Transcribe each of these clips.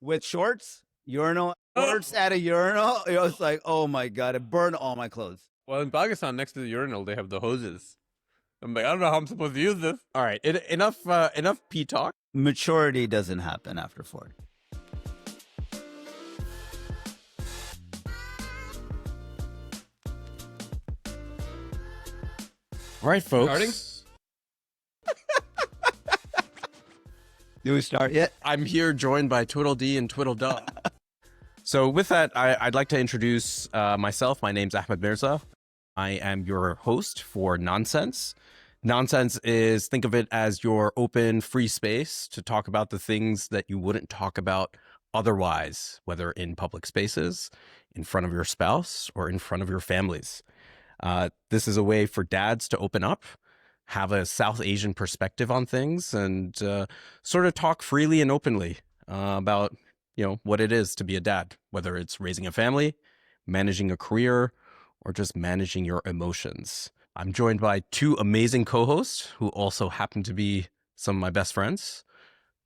with shorts, shorts at a urinal. It was like, oh my God, it burned all my clothes. Well, in Pakistan, next to the urinal, they have the hoses. I'm like, I don't know how I'm supposed to use this. All right, enough pee talk. Maturity doesn't happen after 40. All right, folks. Starting? Do we start yet? I'm here joined by Twiddle D and Twiddle Duh. So with that, I'd like to introduce myself. My name's Ahmed Mirza. I am your host for NaanSense. NaanSense is, think of it as your open, free space to talk about the things that you wouldn't talk about otherwise, whether in public spaces, in front of your spouse, or in front of your families. This is a way for dads to open up, have a South Asian perspective on things, and sort of talk freely and openly about, what it is to be a dad, whether it's raising a family, managing a career, or just managing your emotions. I'm joined by two amazing co-hosts who also happen to be some of my best friends,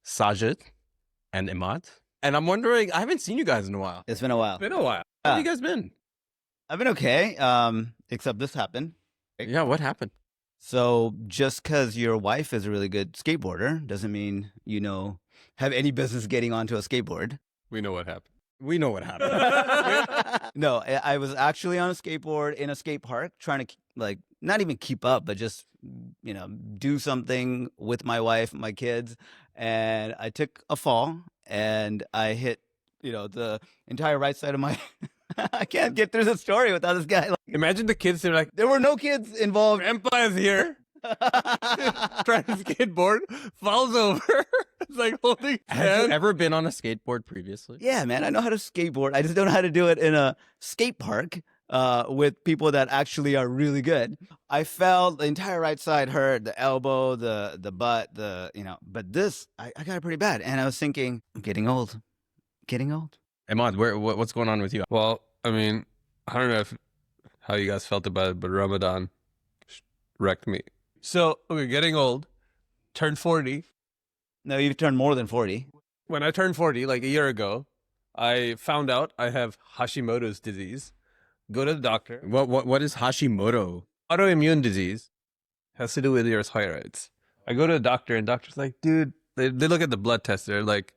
Sajid and Imad. And I'm wondering, I haven't seen you guys in a while. It's been a while. It's been a while. How have you guys been? I've been okay, except this happened. Yeah, what happened? So just because your wife is a really good skateboarder doesn't mean have any business getting onto a skateboard. We know what happened. We know what happened. No, I was actually on a skateboard in a skate park trying to not even keep up, but just do something with my wife, my kids, and I took a fall and I hit the entire right side of my. I can't get through the story without this guy. Imagine the kids, they're like, There were no kids involved. Grandpa's here. Trying to skateboard, falls over. It's like holding Have you hand. ever been on a skateboard previously? Yeah, man, I know how to skateboard. I just don't know how to do it in a skate park with people that actually are really good. I fell, the entire right side hurt, the elbow, the butt, but this, I got it pretty bad. And I was thinking, I'm getting old. Imad, what's going on with you? Well, I mean, I don't know how you guys felt about it, but Ramadan wrecked me. So, okay, getting old, turned 40. No, you've turned more than 40. When I turned 40, like a year ago, I found out I have Hashimoto's disease. Go to the doctor. What is Hashimoto? Autoimmune disease has to do with your thyroids. I go to the doctor, and doctor's like, dude, they look at the blood test. They're like,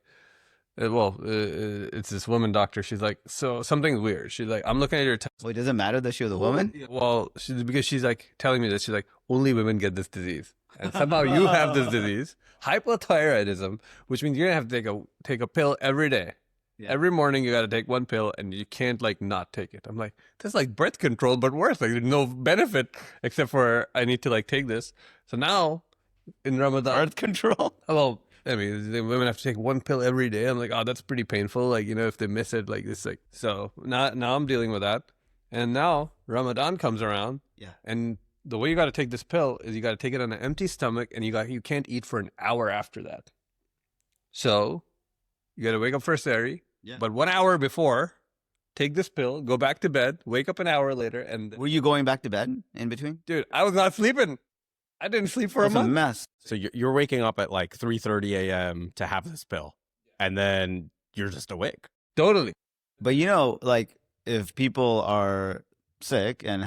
it's this woman doctor. She's like, so something's weird. She's like, I'm looking at your test. Wait, does it matter that she was a woman? Well, because she's like telling me this. She's like, only women get this disease. And somehow you have this disease, hypothyroidism, which means you're going to have to take a pill every day. Yeah. Every morning you got to take one pill and you can't not take it. I'm like, this is like birth control, but worse. Like there's no benefit except for I need to take this. So now in Ramadan. Birth control? Well, I mean, the women have to take one pill every day. I'm like, oh, that's pretty painful. If they miss it, so now I'm dealing with that. And now Ramadan comes around. Yeah. And the way you got to take this pill is you got to take it on an empty stomach and you can't eat for an hour after that. So you got to wake up for Sari. Yeah. But 1 hour before, take this pill, go back to bed, wake up an hour later. And Were you going back to bed in between? dude, I was not sleeping. I didn't sleep for That's a month. mess. So you're waking up at 3:30 a.m. to have this pill, and then you're just awake. Totally. But if people are sick and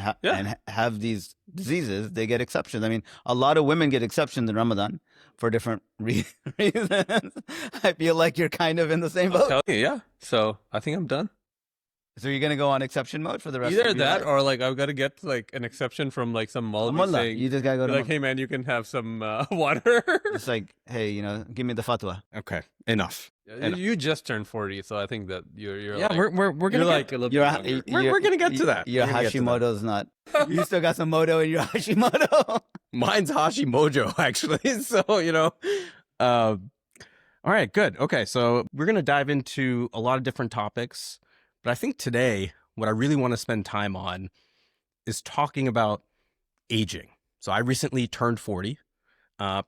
have these diseases, they get exceptions. I mean, a lot of women get exceptions in Ramadan for different reasons. I feel like you're kind of in the same boat. Yeah. So I think I'm done. So you're gonna go on exception mode for the rest Either of your that life? or I've got to get an exception from some Maulvi Mullah. saying, You just gotta go to hey man, you can have some water. It's like, hey, give me the fatwa. Okay, enough. You just turned 40, so I think that you're Yeah, we're gonna you're get, a little You're bit younger. we're gonna get to that. Your We're gonna get to that. Hashimoto's not. You still got some moto in your Hashimoto. Mine's Hashimoto, actually. So, all right, good. Okay, so we're going to dive into a lot of different topics. But I think today, what I really want to spend time on is talking about aging. So I recently turned 40,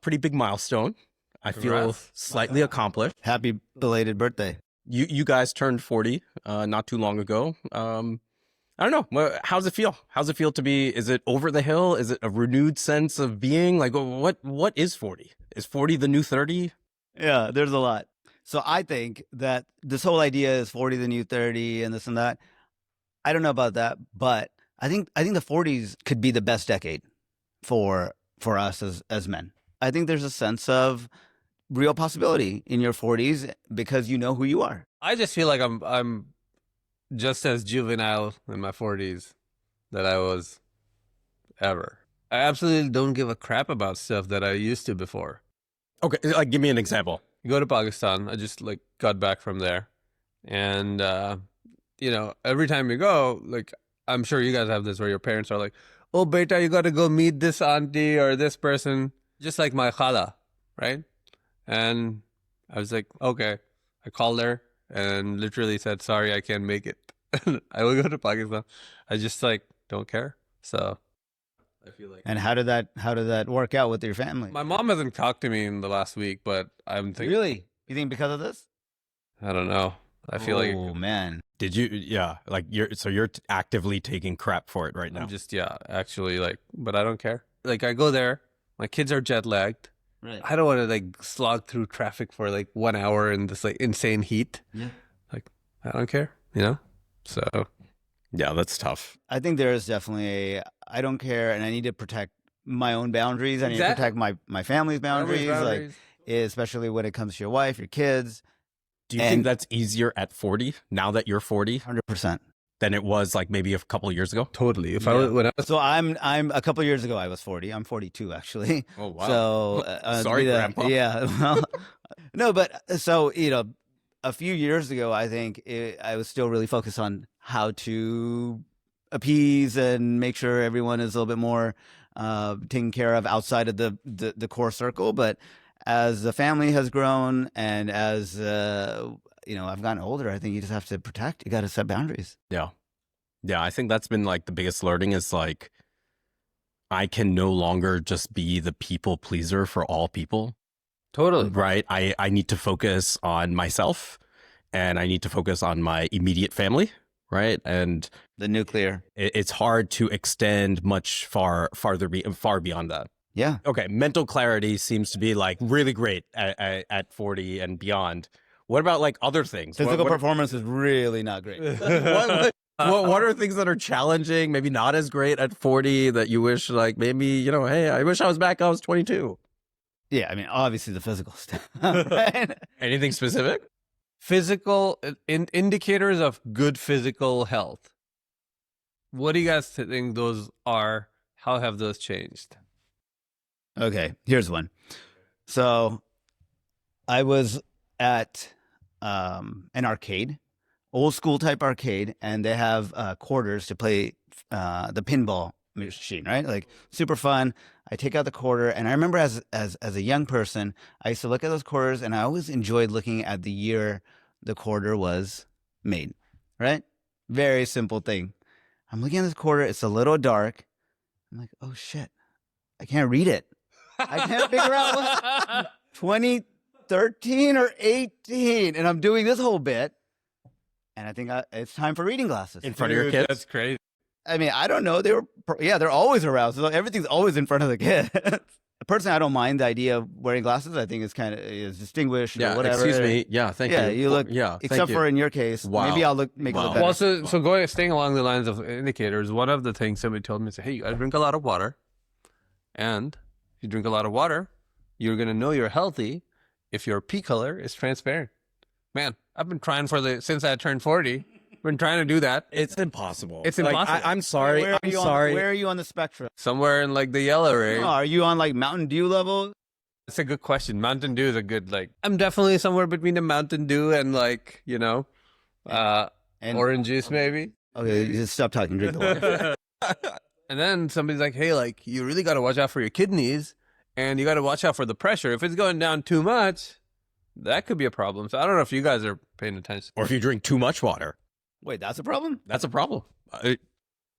pretty big milestone. I feel Congrats. slightly accomplished. Happy belated birthday. You guys turned 40 not too long ago. I don't know. How's it feel? How's it feel to be, is it over the hill? Is it a renewed sense of being? What is 40? Is 40 the new 30? Yeah, there's a lot. So I think that this whole idea is 40 the new 30 and this and that. I don't know about that, but I think the 40s could be the best decade for us as men. I think there's a sense of real possibility in your 40s because you know who you are. I just feel like I'm just as juvenile in my 40s that I was ever. I absolutely don't give a crap about stuff that I used to before. Okay, like give me an example. You go to Pakistan. I just like got back from there, and you know, every time you go, like I'm sure you guys have this where your parents are like, "Oh, beta, you got to go meet this auntie or this person," just like my khala, right? And I was like, okay. I called her and literally said, "Sorry, I can't make it. I will go to Pakistan." I just like don't care. So I feel like. And how did that work out with your family? My mom hasn't talked to me in the last week, but I'm thinking. Really? You think because of this? I don't know. I feel like. Oh man. Did you? Yeah, like you're actively taking crap for it right now. I'm just actually like, but I don't care. Like I go there, my kids are jet lagged. Right. I don't want to like slog through traffic for like 1 hour in this like insane heat. Yeah. Like I don't care, you know. So Yeah, that's tough. I think there is definitely I don't care, and I need to protect my own boundaries. I need to protect my family's boundaries, like especially when it comes to your wife, your kids. Do you think that's easier at 40 now that you're 40 100%. than it was like maybe a couple of years ago? totally. If Yeah. I was, when I was So I'm a couple of years ago I was 40. I'm 42 actually. Oh wow. So Sorry, Grandpa. Yeah. Well, no, but so you know, a few years ago I think I was still really focused on how to appease and make sure everyone is a little bit more taken care of outside of the core circle. But as the family has grown and as you know, I've gotten older, I think you just have to protect. You got to set boundaries. Yeah. Yeah, I think that's been like the biggest learning is like I can no longer just be the people pleaser for all people. totally Right. I need to focus on myself and I need to focus on my immediate family. Right. And The nuclear. it's hard to extend much far beyond that. Yeah. Okay. Mental clarity seems to be like really great at 40 and beyond. What about like other things? Physical performance is really not great. What are things that are challenging, maybe not as great at 40 that you wish like maybe, you know, hey, I wish I was back. I was 22. Yeah, I mean, obviously the physical stuff. Right? Anything specific? physical indicators of good physical health. What do you guys think those are? How have those changed? Okay, here's one. So I was at an arcade, old school type arcade, and they have quarters to play the pinball machine, right? Like super fun. I take out the quarter, and I remember as a young person, I used to look at those quarters, and I always enjoyed looking at the year the quarter was made, right? Very simple thing. I'm looking at this quarter, it's a little dark. I'm like, oh shit, I can't read it. I can't figure out what 2013 or 18, and I'm doing this whole bit, and I think it's time for reading glasses In front of your kids? That's crazy. I mean, I don't know. They're always around. So everything's always in front of the kid. Personally, I don't mind the idea of wearing glasses. I think it's kind of distinguished or whatever. Excuse me. Yeah, thank you. Yeah, you look. Yeah, except for in your case, Wow. maybe I'll make it Wow. look better. Well, so staying along the lines of indicators, one of the things somebody told me is, hey, you gotta drink a lot of water, and if you drink a lot of water, you're gonna know you're healthy if your pee color is transparent. Man, I've been trying since I turned 40. Been trying to do that. It's impossible. It's Like, impossible. I'm sorry. Where are I'm you sorry. where are you on the spectrum? Somewhere in like the yellow ring. Oh, are you on like Mountain Dew level? That's a good question. Mountain Dew is a good I'm definitely somewhere between the Mountain Dew and like, And orange juice maybe. okay, just stop talking. Drink the water. And then somebody's like, hey, like you really got to watch out for your kidneys and you got to watch out for the pressure. If it's going down too much, that could be a problem. So I don't know if you guys are paying attention. Or if you drink too much water, Wait, that's a problem? that's a problem.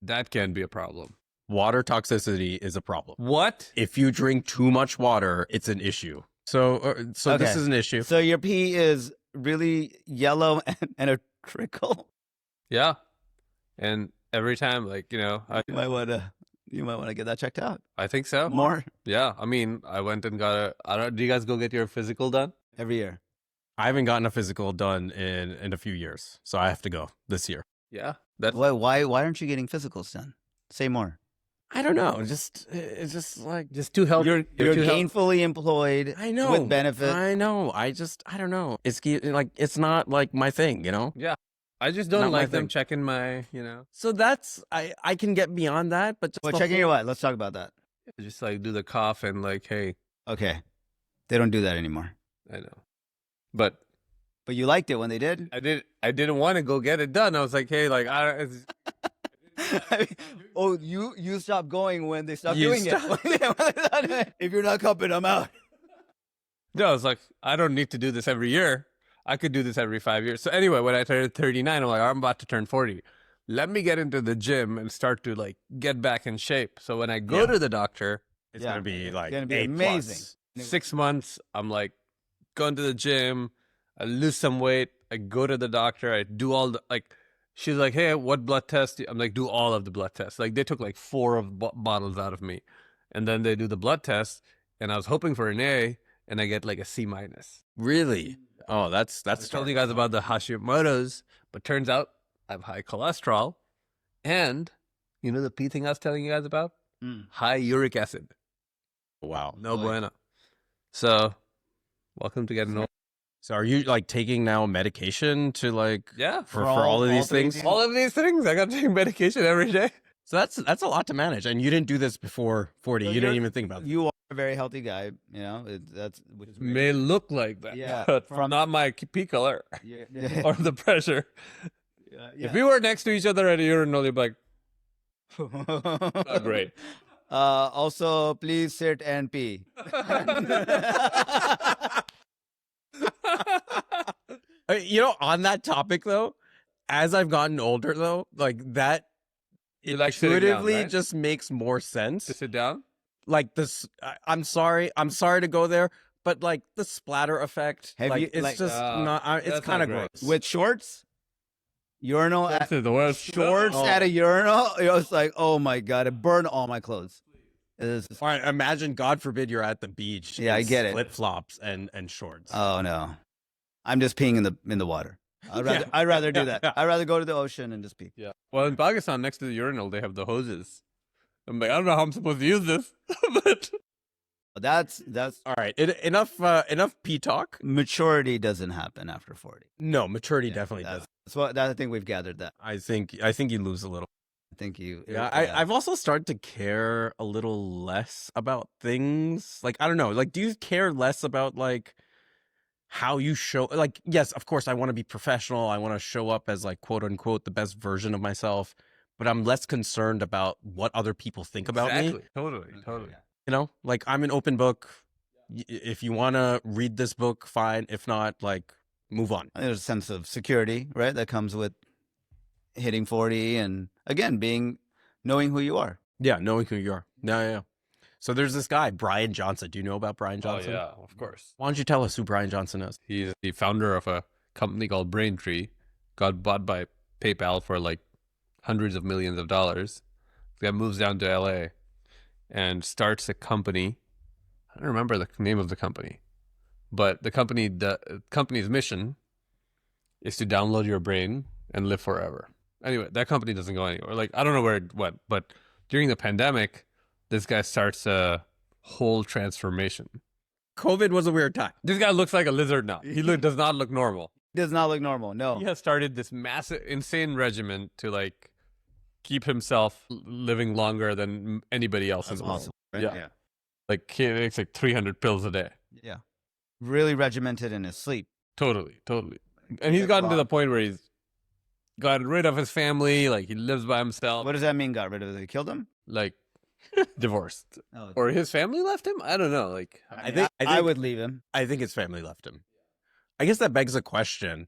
That can be a problem. Water toxicity is a problem. What? If you drink too much water, it's an issue. So this Okay. is an issue. So your pee is really yellow and a trickle. Yeah. And every time, I You might want to get that checked out think so. more Yeah. I mean, I went and got do you guys go get your physical done? every year. I haven't gotten a physical done in a few years, so I have to go this year. Yeah, that's Why aren't you getting physicals done? Say more. I don't know. It's just like just too healthy. You're too healthy. gainfully employed. I know with benefit. I know. I don't know. It's not like my thing, you know. Yeah, I just don't Not my like them thing. checking my, you know, So that's I can get beyond that, but just Well, the checking whole- your what? Let's talk about that. just like do the cough and like, hey, Okay, they don't do that anymore. I know, but But you liked it when they did. I didn't want to go get it done. I was like, hey, like Oh, you stopped going when they stopped You doing stop- it. If you're not coming, I'm out. no, I was like, I don't need to do this every year. I could do this every 5 years. So anyway, when I turned 39, I'm like, I'm about to turn 40. Let me get into the gym and start to like get back in shape. So when I go to the doctor, it's Yeah. gonna be like gonna be A+. amazing. 6 months, I'm like going to the gym, I lose some weight, I go to the doctor, I do all the like. She's like, hey, what blood test? I'm like, do all of the blood tests. Like they took like 4 of bottles out of me, and then they do the blood test, and I was hoping for an A, and I get like a C minus. Really? Oh, that's I told you guys about the Hashimoto's, but turns out I have high cholesterol, and you know the P thing I was telling you guys about? Mm. High uric acid. wow. No Boy. bueno. So, welcome to getting old. So are you like taking now medication to like Yeah. for all of these three things? things? All of these things. I got to take medication every day. So that's a lot to manage, and you didn't do this before 40. So You didn't you're- even think about it. You are a very healthy guy. You know that's which is May look like that. Yeah. But From- not my pee color yeah. or the pressure. yeah. If we were next to each other at a urinal, you'd be like, not great. Also, please sit and pee. You know, on that topic though, as I've gotten older though, like that You like sitting down, intuitively right? just makes more sense. To sit down? Like this, I'm sorry to go there, but like the splatter effect, Have like you- it's like, just not. It's that's kind of not great. gross. With shorts, urinal This at is the worst. shorts Oh. at a urinal. It was like, oh my god, it burned all my clothes. It is- All right, imagine, God forbid, you're at the beach. Yeah, I get it. Flip flops and shorts. Oh no, I'm just peeing in the water. Yeah. I'd rather do Yeah. that. I'd rather go to the ocean and just pee. Yeah. Well, in Pakistan, next to the urinal, they have the hoses. I'm like, I don't know how I'm supposed to use this, but That's All right, enough pee talk. maturity doesn't happen after 40. No, maturity Yeah, definitely that's, does. That's what I think we've gathered that. I think you lose a little. I think you. Yeah, I've also started to care a little less about things. Like, I don't know. Like, do you care less about like how you show? Like, yes, of course, I want to be professional. I want to show up as like quote unquote the best version of myself. But I'm less concerned about what other people think about me. exactly. Totally. You know, like I'm an open book. If you want to read this book, fine. If not, like move on. There's a sense of security, right? That comes with hitting 40 and again knowing who you are. Yeah, knowing who you are. Yeah. So there's this guy, Brian Johnson. Do you know about Brian Johnson? Oh, yeah, of course. Why don't you tell us who Brian Johnson is? He's the founder of a company called Braintree, got bought by PayPal for like hundreds of millions of dollars. The guy moves down to LA and starts a company. I don't remember the name of the company, but the company's mission is to download your brain and live forever. Anyway, that company doesn't go anywhere. Like, I don't know where it went, but during the pandemic, this guy starts a whole transformation. COVID was a weird time. This guy looks like a lizard now. He does not look normal. Does not look normal. No. He has started this massive, insane regimen to like keep himself living longer than anybody else in That's the world. awesome. Right? Yeah. Like he takes like 300 pills a day. Yeah. Really regimented in his sleep. Totally. And he's gotten to the point where he's got rid of his family. Like he lives by himself. What does that mean? Got rid of it? They killed him? Like divorced, Oh, or his family left him. I don't know. Like I would leave him. I think his family left him. I guess that begs a question.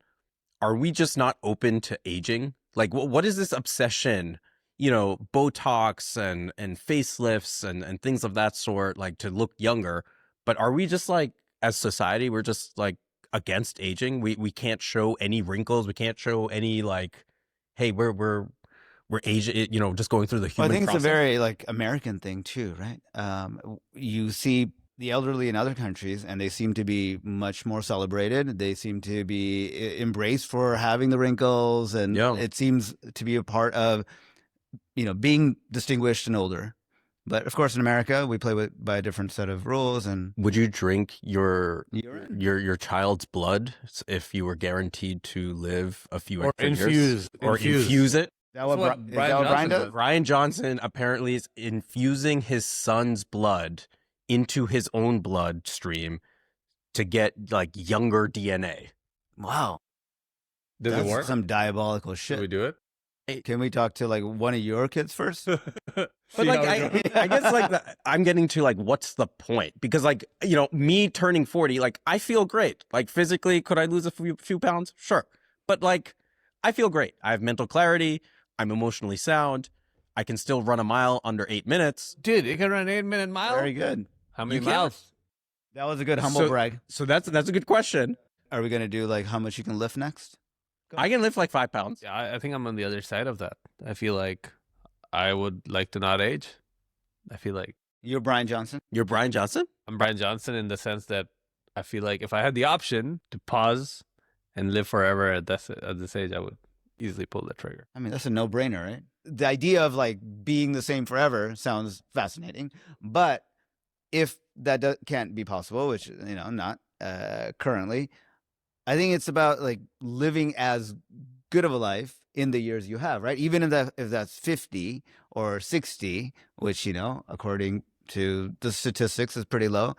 Are we just not open to aging? Like, what is this obsession? You know, Botox and facelifts and things of that sort, like to look younger. But are we just like, as society, we're just like against aging? We can't show any wrinkles. We can't show any like, hey, we're aging. You know, just going through the Well, human. I think process. it's a very like American thing too, right? You see the elderly in other countries, and they seem to be much more celebrated. They seem to be embraced for having the wrinkles, and Yeah. it seems to be a part of, being distinguished and older. But of course, in America, we play by a different set of rules. And Would you drink your urine. child's blood if you were guaranteed to live a few Or extra years? Or infuse it? Is that what, That's what is Brian that what Brian Johnson does? does. Brian Johnson apparently is infusing his son's blood into his own bloodstream to get like younger DNA. Wow. Does That's it work? some diabolical Should shit. we do it? Can we talk to like one of your kids first? But like, I guess like I'm getting to like, what's the point? Because like, me turning 40, like I feel great. Like physically, could I lose a few pounds? Sure. But like, I feel great. I have mental clarity. I'm emotionally sound. I can still run a mile under 8 minutes. Dude, you can run 8-minute mile. Very good. How many You can. miles? That was a good humble brag. So that's a good question. Are we going to do like how much you can lift next? I can lift like 5 pounds. Yeah, I think I'm on the other side of that. I feel like I would like to not age. I feel like You're Brian Johnson. You're Brian Johnson? I'm Brian Johnson in the sense that I feel like if I had the option to pause and live forever at this age, I would easily pull the trigger. I mean, that's a no-brainer, right? The idea of like being the same forever sounds fascinating, but if that can't be possible, which not currently, I think it's about like living as good of a life in the years you have, right? Even if that's 50 or 60, which according to the statistics is pretty low.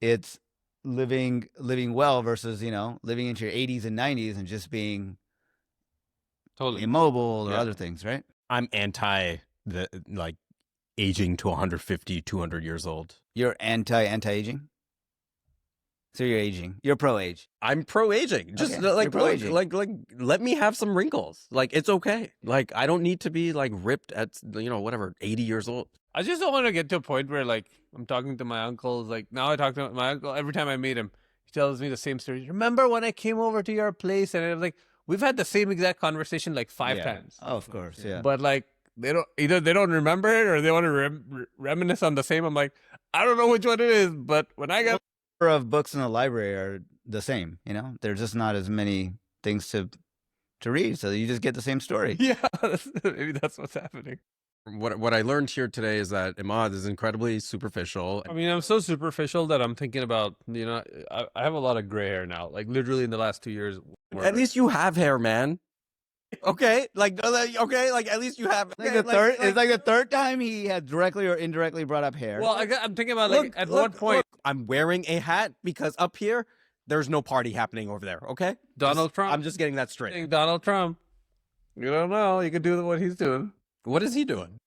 It's living well versus living into your 80s and 90s and just being Totally. immobile or Yeah. other things, right? I'm anti the like aging to 150, 200 years old. You're anti-aging. So you're aging. You're pro-age. I'm pro aging. Just Okay, like you're pro-aging. like let me have some wrinkles. Like it's okay. Like I don't need to be like ripped at whatever 80 years old. I just don't want to get to a point where like I'm talking to my uncles. Like now I talk to my uncle every time I meet him. He tells me the same story. Remember when I came over to your place? And I'm like, we've had the same exact conversation like 5 times. Oh, of course, yeah. But like they don't remember it or they want to reminisce on the same. I'm like, I don't know which one it is. But when I got Number of books in the library are the same. There's just not as many things to read, so you just get the same story. yeah, maybe that's what's happening. What I learned here today is that Imad is incredibly superficial. I mean, I'm so superficial that I'm thinking about, I have a lot of gray hair now, like literally in the last 2 years. At least you have hair, man. Okay, like at least you have. Like the third, it's like the third time he had directly or indirectly brought up hair. Well, I'm thinking about like at what point look, I'm wearing a hat because up here there's no party happening over there. Okay, Donald Trump. I'm just getting that straight. saying Donald Trump. You don't know. You could do what he's doing. What is he doing?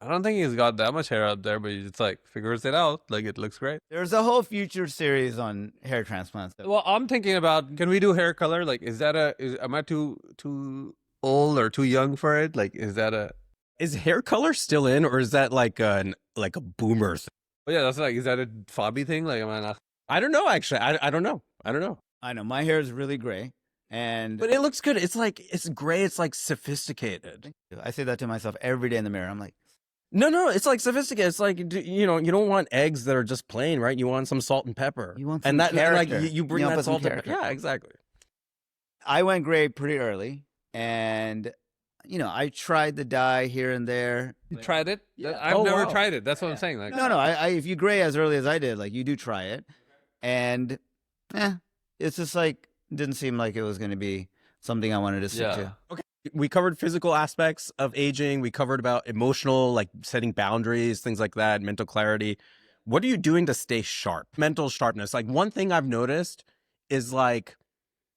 I don't think he's got that much hair up there, but he just like figures it out. Like it looks great. There's a whole future series on hair transplants. Well, I'm thinking about, can we do hair color? Like, am I too old or too young for it? Like, Is hair color still in, or is that like a boomer thing? oh yeah, that's like, is that a fobby thing? Like, am I not? I don't know. Actually, I don't know. I don't know. I know my hair is really gray, and But it looks good. It's gray. It's like sophisticated. I say that to myself every day in the mirror. I'm like, No, it's like sophisticated. It's like you don't want eggs that are just plain, right? You want some salt and pepper. You want some and that like character. you bring You that want some salt and pepper. character. Yeah, exactly. I went gray pretty early, and I tried the dye here and there. You tried it? Yeah. I've Oh, never wow. tried it. That's what I'm saying. Like, No, I if you gray as early as I did, like you do try it, and it's just like didn't seem like it was going to be something I wanted to stick yeah. to. Okay. We covered physical aspects of aging. We covered about emotional, like setting boundaries, things like that, mental clarity. What are you doing to stay sharp? Mental sharpness. Like one thing I've noticed is like,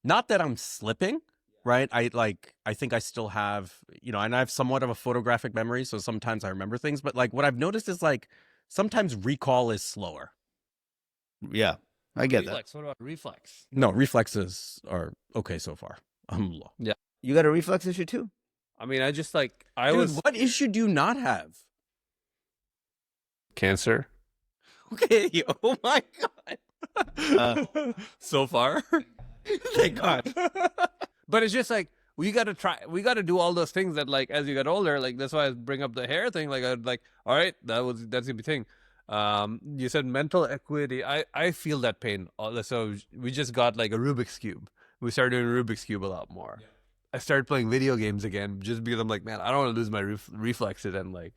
not that I'm slipping, right? I think I still have, and I have somewhat of a photographic memory. So sometimes I remember things, but like what I've noticed is like, sometimes recall is slower. Yeah, I get that. Reflex. What about reflex? No, reflexes are okay so far. You got a reflex issue too. I mean, I just Dude, what issue do you not have? cancer. Okay. Oh my God. So far. Thank God. But it's just like we got to do all those things that like as you get older, like that's why I bring up the hair thing. Like all right, that's gonna be a thing. You said mental acuity. I feel that pain. So we just got like a Rubik's Cube. We started doing Rubik's Cube a lot more. I started playing video games again just because I'm like, man, I don't want to lose my reflexes and like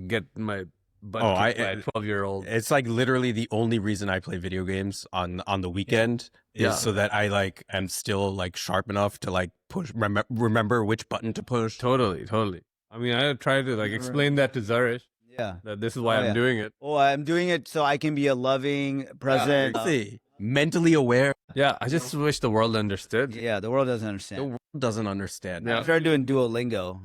get my butt kicked by a 12-year-old. It's like literally the only reason I play video games on the weekend is so that I like am still like sharp enough to like remember which button to push. Totally. I mean, I tried to like explain that to Zarish. Yeah. That this is why I'm doing it. Oh, I'm doing it so I can be a loving, present, mentally aware. Yeah, I just wish the world understood. Yeah, the world doesn't The understand. world doesn't understand. I started doing Duolingo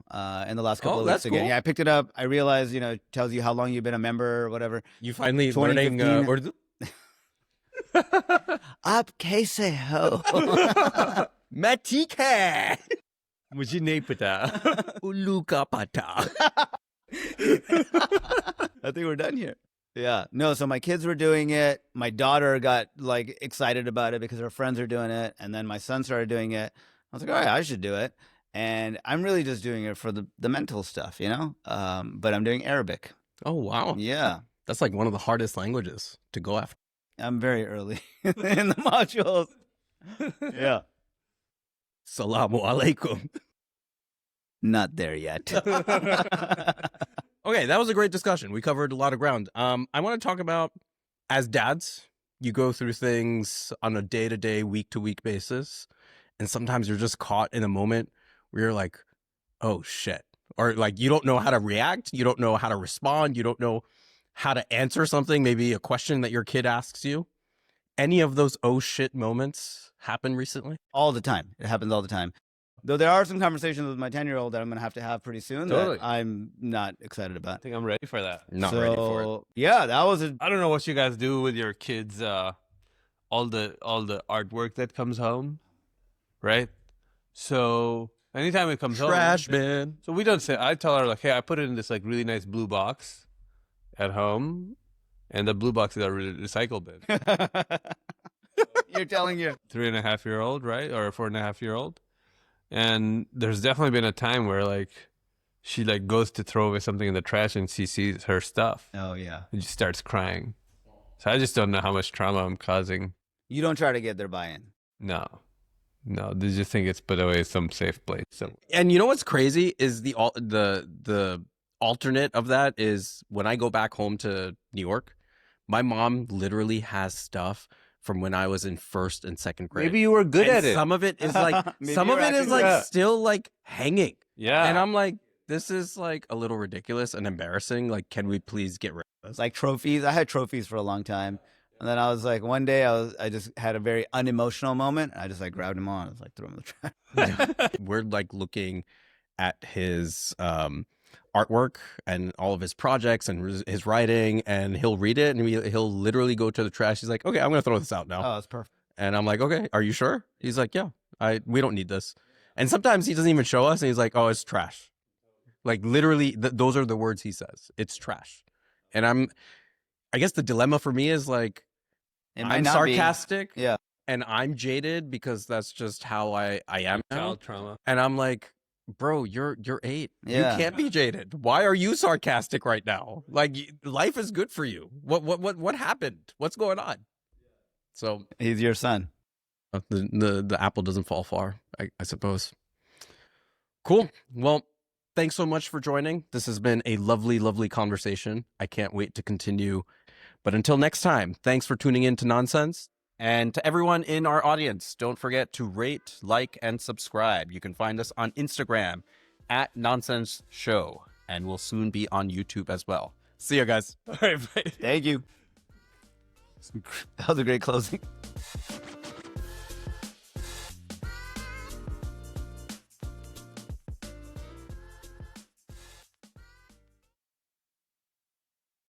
in the last couple of weeks that's again. cool. Yeah, I picked it up. I realized, it tells you how long you've been a member or whatever. You finally learning 2015. Urdu? Aap kaise ho? Matika. मुझे नहीं पता. Ulu ka pata. I think we're done here. Yeah. No, so my kids were doing it. My daughter got like excited about it because her friends are doing it. And then my son started doing it. I was like, all right, I should do it. And I'm really just doing it for the mental stuff, but I'm doing Arabic. Oh, wow. Yeah. That's like one of the hardest languages to go after. I'm very early in the modules. Yeah. Salamu alaikum. Not there yet. Okay, that was a great discussion. We covered a lot of ground. I want to talk about, as dads, you go through things on a day-to-day, week-to-week basis, and sometimes you're just caught in a moment where you're like, oh, shit. Or like you don't know how to react. You don't know how to respond. You don't know how to answer something, maybe a question that your kid asks you. Any of those oh, shit moments happen recently? All the time. It happens all the time. Though there are some conversations with my 10-year-old that I'm going to have pretty soon that I'm not excited about. I think I'm ready for that. Not ready for it. Yeah, that was I don't know what you guys do with your kids. All the artwork that comes home, right? So anytime it comes home, Trash bin. So we don't say. I tell her like, hey, I put it in this like really nice blue box at home, and the blue box is a recycle bin. You're telling your 3.5-year-old, right, or a 4.5-year-old, and there's definitely been a time where like she like goes to throw away something in the trash and she sees her stuff. Oh yeah. And she starts crying. So I just don't know how much trauma I'm causing. You don't try to get their buy-in. No, they just think it's put away some safe place. So And you know what's crazy is the alternate of that is when I go back home to New York, my mom literally has stuff from when I was in 1st and 2nd grade. maybe you were good And at it. Some of it is like Maybe some of you're it is acting like good. still like hanging. Yeah, And I'm like, this is like a little ridiculous and embarrassing. Like, can we please get rid of this? Like trophies. I had trophies for a long time. And then I was like, one day I just had a very unemotional moment. And I just like grabbed him on. I was like, throw him in the trash. We're like looking at his artwork and all of his projects and his writing, and he'll read it and he'll literally go to the trash. He's like, okay, I'm going to throw this out now. Oh, that's perfect. And I'm like, okay, are you sure? He's like, yeah, we don't need this. And sometimes he doesn't even show us and he's like, oh, it's trash. Like literally those are the words he says. It's trash. And I guess the dilemma for me is like, I'm sarcastic. Yeah. And I'm jaded because that's just how I am now. child trauma. And I'm like, bro, you're 8. Yeah. You can't be jaded. Why are you sarcastic right now? Like life is good for you. What happened? What's going on? So He's your son. the apple doesn't fall far, I suppose. Cool. Well, thanks so much for joining. This has been a lovely, lovely conversation. I can't wait to continue. But until next time, thanks for tuning in to NaanSense. And to everyone in our audience, don't forget to rate, like, and subscribe. You can find us on Instagram at NaanSense Show, and we'll soon be on YouTube as well. See you guys. All right, bye. Thank you. That was a great closing.